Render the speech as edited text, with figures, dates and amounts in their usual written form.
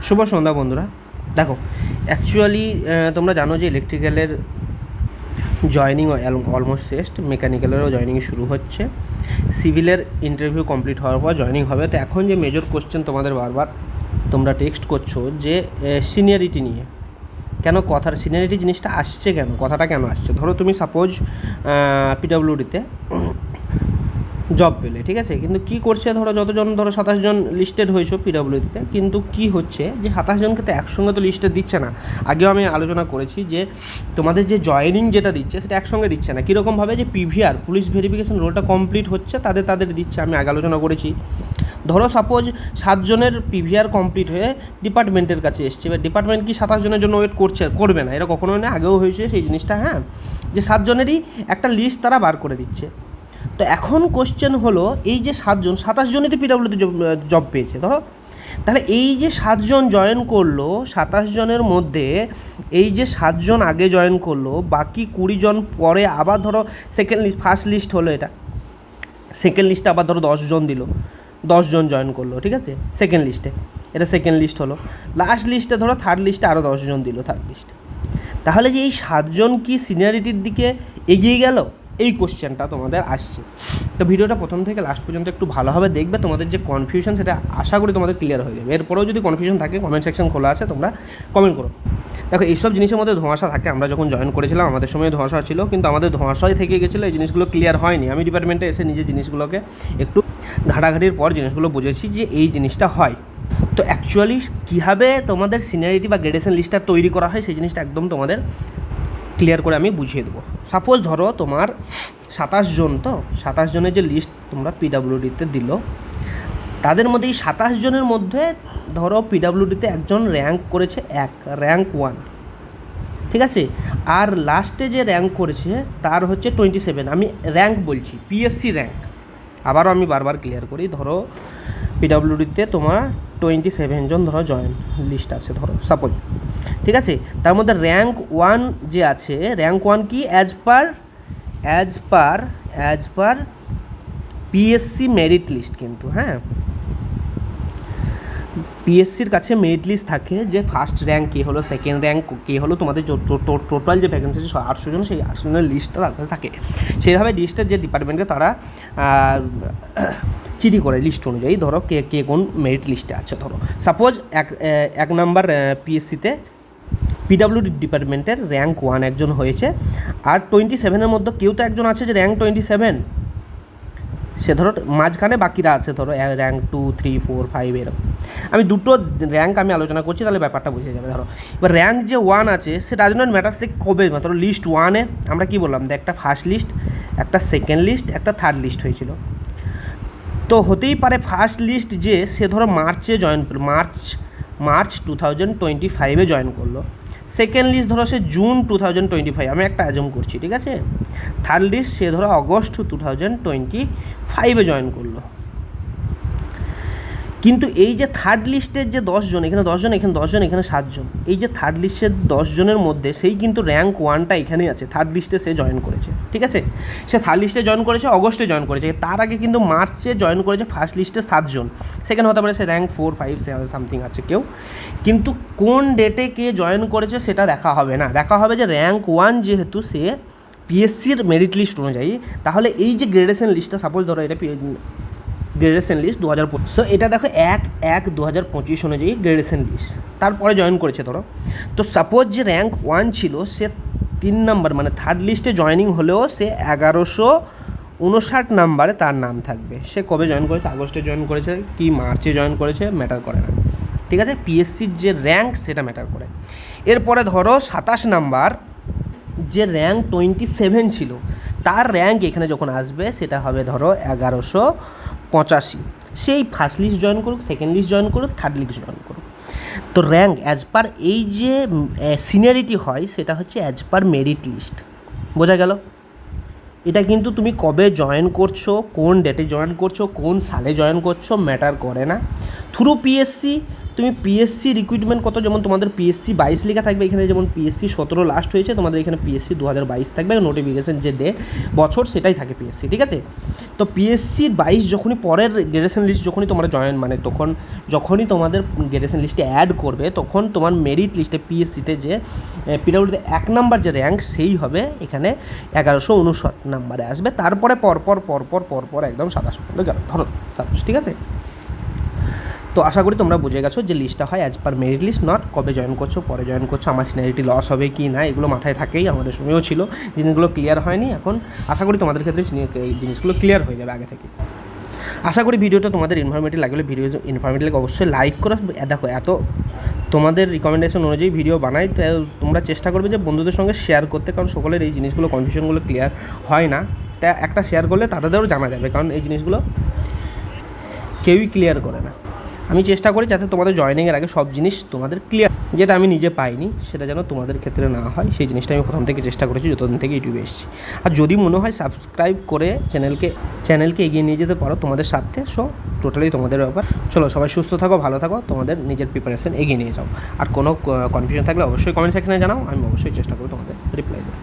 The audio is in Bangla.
শুভ সন্ধ্যা বন্ধুরা। দেখো, অ্যাকচুয়ালি তোমরা জানো যে ইলেকট্রিক্যালের জয়েনিং অলমোস্ট শেষ, মেকানিক্যালেরও জয়েনিং শুরু হচ্ছে, সিভিলের ইন্টারভিউ কমপ্লিট হওয়ার পর জয়েনিং হবে। তো এখন যে মেজর কোশ্চেন তোমাদের বারবার তোমরা টেক্সট করছো যে সিনিয়রিটি নিয়ে, কেন কথার সিনিয়রিটি জিনিসটা আসছে, কেন কথাটা কেন আসছে। ধরো তুমি সাপোজ পিডব্লিউডিতে জব পেলে, ঠিক আছে, কিন্তু কী করছে, ধরো যতজন, ধরো 27 জন লিস্টেড হয়েছো পিডব্লিউডিতে, কিন্তু কি হচ্ছে যে 27 জনকে তো একসঙ্গে তো লিস্টেড দিচ্ছে না। আগেও আমি আলোচনা করেছি যে তোমাদের যে জয়েনিং যেটা দিচ্ছে সেটা একসঙ্গে দিচ্ছে না। কীরকমভাবে যে পিভিআর পুলিশ ভেরিফিকেশন রোলটা কমপ্লিট হচ্ছে তাদের দিচ্ছে, আমি আগে আলোচনা করেছি। ধরো সাপোজ 7 জনের পিভিআর কমপ্লিট হয়ে ডিপার্টমেন্টের কাছে এসছে, এবার ডিপার্টমেন্ট কি 27 জনের জন্য ওয়েট করবে না, এটা কখনোই না, আগেও হয়েছে সেই জিনিসটা, হ্যাঁ, যে 7 জনেরই একটা লিস্ট তারা বার করে দিচ্ছে। তো এখন কোশ্চেন হলো, এই যে 7 জন, 27 জনই তো পিডব্লিউডি জব পেয়েছে ধরো, তাহলে এই যে 7 জন জয়েন করলো, 27 জনের মধ্যে এই যে 7 জন আগে জয়েন করলো, বাকি 20 জন পরে আবার ধরো সেকেন্ড লিস্ট, ফার্স্ট লিস্ট হলো এটা, সেকেন্ড লিস্টে আবার ধরো 10 জন দিল, 10 জন জয়েন করলো, ঠিক আছে, সেকেন্ড লিস্টে, এটা সেকেন্ড লিস্ট হলো। লাস্ট লিস্টে ধরো থার্ড লিস্টে আরও 10 জন দিল থার্ড লিস্টে। তাহলে যে এই 7 জন কি সিনিয়রিটির দিকে এগিয়ে গেল, এই কোশ্চেনটা তোমাদের আসছে। তো ভিডিওটা প্রথম থেকে লাস্ট পর্যন্ত একটু ভালোভাবে দেখবে, তোমাদের যে কনফিউশন সেটা আশা করি তোমাদের ক্লিয়ার হয়ে যাবে। এরপরেও যদি কনফিউশন থাকে, কমেন্ট সেকশন খোলা আছে, তোমরা কমেন্ট করো। দেখো, এইসব জিনিসের মধ্যে ধোঁয়াশা থাকে, আমরা যখন জয়েন করেছিলাম আমাদের সময় ধোঁয়াশা ছিল, কিন্তু আমাদের ধোঁয়াশাই থেকে গেছিলো, এই জিনিসগুলো ক্লিয়ার হয়নি। আমি ডিপার্টমেন্টে এসে নিজে জিনিসগুলোকে একটু ঘাটাঘাটির পর জিনিসগুলো বুঝেছি যে এই জিনিসটা হয়। তো অ্যাকচুয়ালি কীভাবে তোমাদের সিনিয়রিটি বা গ্রেডেশন লিস্টটা তৈরি করা হয় সেই জিনিসটা একদম তোমাদের ক্লিয়ার করে আমি বুঝিয়ে দেবো। সাপোজ ধরো তোমার 27 জন, তো 27 জনের যে লিস্ট তোমরা পিডব্লিউডিতে দিল, তাদের মধ্যে এই 27 জনের মধ্যে ধরো পিডব্লিউডিতে একজন র্যাঙ্ক করেছে র্যাঙ্ক 1, ঠিক আছে, আর লাস্টে যে র্যাঙ্ক করেছে তার হচ্ছে 27। আমি র্যাঙ্ক বলছি, পিএসসি র্যাঙ্ক, আবারও আমি বারবার ক্লিয়ার করি। ধরো পিডব্লিউডিতে তোমার 27 জন ধরো জয়েন লিস্ট আছে ধরো সাপোজ, ঠিক আছে, তার মধ্যে র্যাঙ্ক 1 যে আছে, র্যাঙ্ক 1 কি as per PSC merit list, কিন্তু হ্যাঁ, পিএসসির কাছে মেরিট লিস্ট থাকে যে ফার্স্ট র্যাঙ্ক কে হলো, সেকেন্ড র্যাঙ্ক কে হলো, তোমাদের টোটাল যে ভ্যাকেন্সি আছে 800 জন, সেই 800 জনের লিস্টটা তার কাছে থাকে। সেইভাবে লিস্টের যে ডিপার্টমেন্টকে তারা চিঠি করে লিস্ট অনুযায়ী, ধরো কে কোন মেরিট লিস্টে আছে। ধরো সাপোজ এক নাম্বার পিএসসিতে পিডব্লিউডি ডিপার্টমেন্টের র্যাঙ্ক 1 একজন হয়েছে, আর 27-এর মধ্যে কেউ তো একজন আছে যে র্যাঙ্ক 27, সে ধরো মাঝখানে বাকিরা আছে ধরো র্যাঙ্ক 2, 3, 4, 5 এরকম। আমি দুটো র্যাঙ্ক আমি আলোচনা করছি, তাহলে ব্যাপারটা বুঝে যাবে। ধরো এবার র্যাঙ্ক যে 1 আছে সে ডাজ নট ম্যাটার সে কবে, ধরো লিস্ট 1-এ আমরা কী বললাম, একটা ফার্স্ট লিস্ট, একটা সেকেন্ড লিস্ট, একটা থার্ড লিস্ট হয়েছিল। তো হতেই পারে ফার্স্ট লিস্ট যে সে ধরো মার্চে জয়েন করলো, মার্চ 2025-এ জয়েন করলো, সেকেন্ড লিস্ট ধরো সে জুন 2025, আমি একটা অ্যাজুম করছি, ঠিক আছে, থার্ড লিস্ট সে ধরো অগস্ট 2025-এ জয়েন করলো। কিন্তু এই যে থার্ড লিস্টের যে 10 জন, এখানে 10 জন, এখানে 10 জন, এখানে 7 জন, এই যে থার্ড লিস্টের 10 জনের মধ্যে সেই কিন্তু র্যাঙ্ক 1টা এখানেই আছে, থার্ড লিস্টে সে জয়েন করেছে, ঠিক আছে, সে থার্ড লিস্টে জয়েন করেছে, অগস্টে জয়েন করেছে, তার আগে কিন্তু মার্চে জয়েন করেছে ফার্স্ট লিস্টে 7 জন, সেখানে হতে পারে সে র্যাঙ্ক 4, 5 সামথিং আছে কেউ, কিন্তু কোন ডেটে কে জয়েন করেছে সেটা দেখা হবে না, দেখা হবে যে র্যাঙ্ক 1 যেহেতু সে পিএসসির মেরিট লিস্ট অনুযায়ী, তাহলে এই যে গ্রেডেশন লিস্টটা, সাপোজ ধরো এটা গ্রেডেশন লিস্ট 2025, সো এটা দেখো 1/1/2025 অনুযায়ী গ্রেডেশন লিস্ট, তারপরে জয়েন করেছে ধরো। তো সাপোজ যে র্যাঙ্ক 1 ছিল সে 3 নাম্বার মানে থার্ড লিস্টে জয়েনিং হলেও সে 1159 নাম্বারে তার নাম থাকবে। সে কবে জয়েন করেছে, আগস্টে জয়েন করেছে কি মার্চে জয়েন করেছে ম্যাটার করে না, ঠিক আছে, পিএসসির যে র্যাঙ্ক সেটা ম্যাটার করে। এরপরে ধরো 27 নাম্বার যে র্যাঙ্ক 27 ছিল, তার র্যাঙ্ক এখানে যখন আসবে সেটা হবে ধরো 1185, সেই ফার্স্ট লিস্ট জয়েন করুক, সেকেন্ড লিস্ট জয়েন করুক, থার্ড লিস্ট জয়েন করুক। তো র্যাঙ্ক অ্যাজ পার এই যে সিনিয়রিটি হয় সেটা হচ্ছে অ্যাজ পার মেরিট লিস্ট, বোঝা গেল। এটা কিন্তু তুমি কবে জয়েন করছো, কোন ডেটে জয়েন করছো, কোন সালে জয়েন করছো ম্যাটার করে না। থ্রু পিএসসি তুমি পিএসসি রিক্রুটমেন্ট কত, যেমন তোমাদের পিএসসি 22 লেখা থাকবে এখানে, যেমন পিএসসি 17 লাস্ট হয়েছে, তোমাদের এখানে পিএসসি 2022 থাকবে, নোটিফিকেশন যে ডে বছর সেটাই থাকে পিএসসি, ঠিক আছে। তো পিএসসি 22 যখনই পরের গ্রেডেশন লিস্ট যখনই তোমরা জয়েন মানে তখন যখনই তোমাদের গ্রেডেশন লিস্টে অ্যাড করবে, তখন তোমার মেরিট লিস্টে পিএসসিতে যে পিডব্লিউডিতে 1 নাম্বার যে র্যাঙ্ক সেই হবে এখানে 1159 নাম্বারে আসবে, তারপরে পরপর একদম 27 পর্যন্ত গেল, ধরো 27, ঠিক আছে। তো আশা করি তোমরা বুঝে গেছো যে লিস্টটা হয় as per merit list, not কবে জয়েন করছো, পরে জয়েন করছো, আমার সিনিয়রিটি লস হবে কি না, এগুলো মাথায় থাকেই, আমাদের সময়ও ছিল, জিনিসগুলো ক্লিয়ার হয়নি, এখন আশা করি তোমাদের ক্ষেত্রে এই জিনিসগুলো ক্লিয়ার হয়ে যাবে আগে থেকে। আশা করি ভিডিওটা তোমাদের ইনফরমেটিভ লাগলে, ভিডিও ইনফরমেটিভ লাগলে অবশ্যই লাইক করো। দেখো এত তোমাদের রিকমেন্ডেশন অনুযায়ী ভিডিও বানাই, তো তোমরা চেষ্টা করবে যে বন্ধুদের সঙ্গে শেয়ার করতে, কারণ সকলের এই জিনিসগুলো কনফিউশনগুলো ক্লিয়ার হয় না, তা একটা শেয়ার করলে তাদেরও জানা যাবে, কারণ এই জিনিসগুলো কেউই ক্লিয়ার করে না। আমি চেষ্টা করি যাতে তোমাদের জয়েনিংয়ের আগে সব জিনিস তোমাদের ক্লিয়ার, যেটা আমি নিজে পাইনি সেটা যেন তোমাদের ক্ষেত্রে না হয়, সেই জিনিসটা আমি প্রথম থেকে চেষ্টা করেছি যতদিন থেকে ইউটিউবে এসেছি। আর যদি মনে হয় সাবস্ক্রাইব করে চ্যানেলকে এগিয়ে নিয়ে যেতে পারো তোমাদের সাথে, সো টোটালি তোমাদের ব্যাপার। চলো সবাই সুস্থ থাকো, ভালো থাকো, তোমাদের নিজের প্রিপারেশন এগিয়ে নিয়ে যাও। আর কোনো কনফিউশন থাকলে অবশ্যই কমেন্ট সেকশনে জানাও, আমি অবশ্যই চেষ্টা করবো তোমাদের রিপ্লাই দেবো।